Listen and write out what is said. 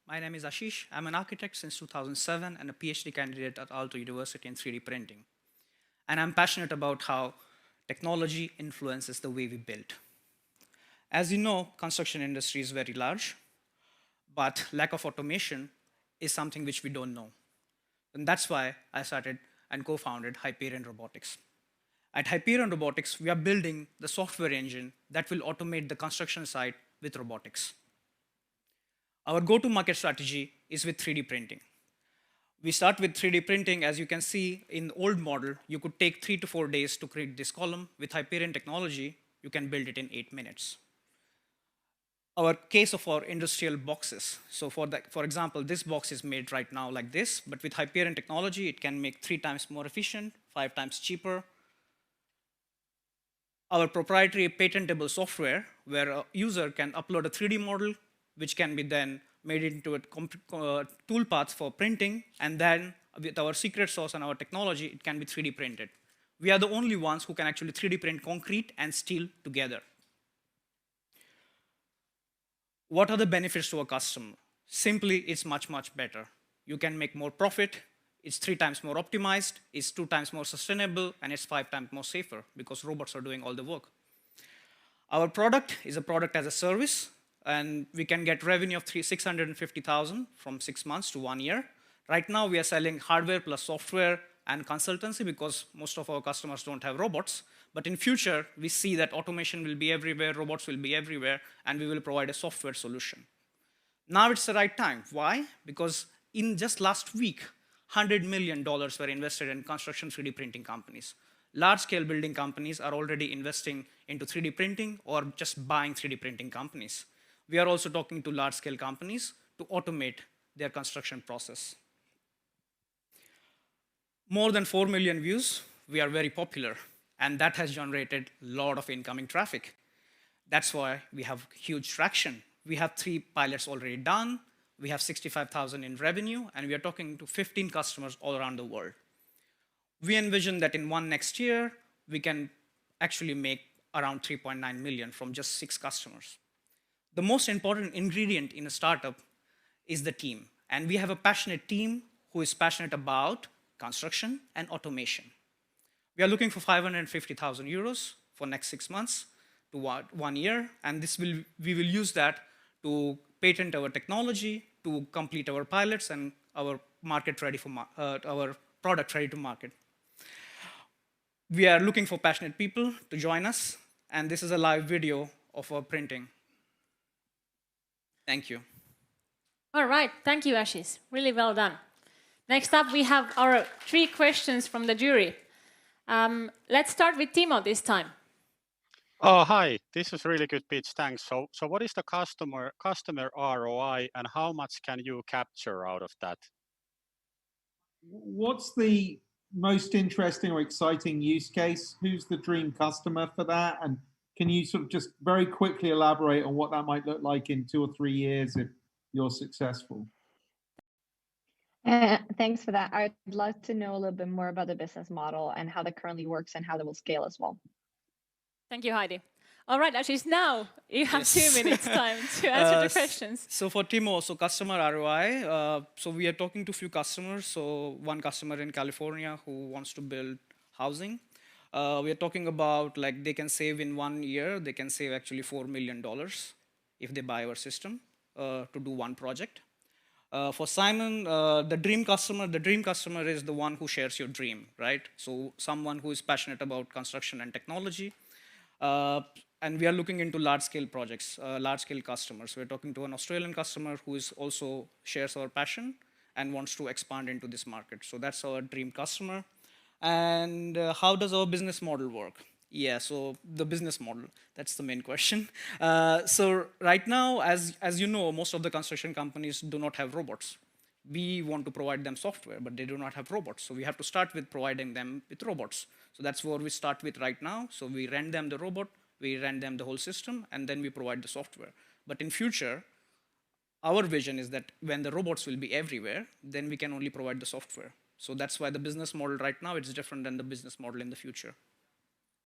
My name is Ashish. I'm an architect since 2007 and a PhD candidate at Aalto University in 3D printing. And I'm passionate about how technology influences the way we build. As you know, construction industry is very large, but lack of automation is something which we don't know. And that's why I started and co-founded Hyperion Robotics. At Hyperion Robotics, we are building the software engine that will automate the construction site with robotics. Our go-to-market strategy is with 3D printing. We start with 3D printing. As you can see in the old model, you could take 3 to 4 days to create this column. With Hyperion technology, you can build it in 8 minutes. Our case of our industrial boxes. So for example, this box is made right now like this, but with Hyperion technology, it can make 3 times more efficient, 5 times cheaper. Our proprietary patentable software, where a user can upload a 3D model, which can be then made into a toolpath for printing, and then with our secret sauce and our technology, it can be 3D printed. We are the only ones who can actually 3D print concrete and steel together. What are the benefits to a customer? Simply, it's much, much better. You can make more profit, it's 3 times more optimized, it's 2 times more sustainable, and it's 5 times more safer because robots are doing all the work. Our product is a product as a service, and we can get revenue of $650,000 from 6 months to 1 year. Right now, we are selling hardware plus software and consultancy because most of our customers don't have robots. But in future, we see that automation will be everywhere, robots will be everywhere, and we will provide a software solution. Now it's the right time. Why? Because in just last week, $100 million were invested in construction 3D printing companies. Large-scale building companies are already investing into 3D printing or just buying 3D printing companies. We are also talking to large-scale companies to automate their construction process. More than 4 million views. We are very popular. And that has generated a lot of incoming traffic. That's why we have huge traction. We have 3 pilots already done. We have 65,000 in revenue, and we are talking to 15 customers all around the world. We envision that in next year, we can actually make around 3.9 million from just 6 customers. The most important ingredient in a startup is the team. And we have a passionate team who is passionate about construction and automation. We are looking for 550,000 euros for next 6 months to 1 year, and we will use that to patent our technology, to complete our pilots and our our product ready to market. We are looking for passionate people to join us, and this is a live video of our printing. Thank you. All right, thank you, Ashish. Really well done. Next up, we have our 3 questions from the jury. Let's start with Timo this time. Oh, hi. This is really good pitch. Thanks. So what is the customer ROI and how much can you capture out of that? What's the most interesting or exciting use case? Who's the dream customer for that? And can you sort of just very quickly elaborate on what that might look like in 2 or 3 years if you're successful? Thanks for that. I'd love to know a little bit more about the business model and how that currently works and how that will scale as well. Thank you, Heidi. All right, Ashish, now you have 2 minutes time to answer the questions. So for Timo, so customer ROI, so we are talking to a few customers. So one customer in California who wants to build housing. We are talking about like they can save in 1 year, they can save actually $4 million if they buy our system to do one project. For Simon, the dream customer is the one who shares your dream, right? So someone who is passionate about construction and technology. And we are looking into large-scale projects, large-scale customers. We're talking to an Australian customer who is also shares our passion and wants to expand into this market. So that's our dream customer. And how does our business model work? Yeah, so the business model, that's the main question. So right now, as you know, most of the construction companies do not have robots. We want to provide them software, but they do not have robots. So we have to start with providing them with robots. So that's where we start with right now. So we rent them the robot, we rent them the whole system, and then we provide the software. But in future, our vision is that when the robots will be everywhere, then we can only provide the software. So that's why the business model right now is different than the business model in the future.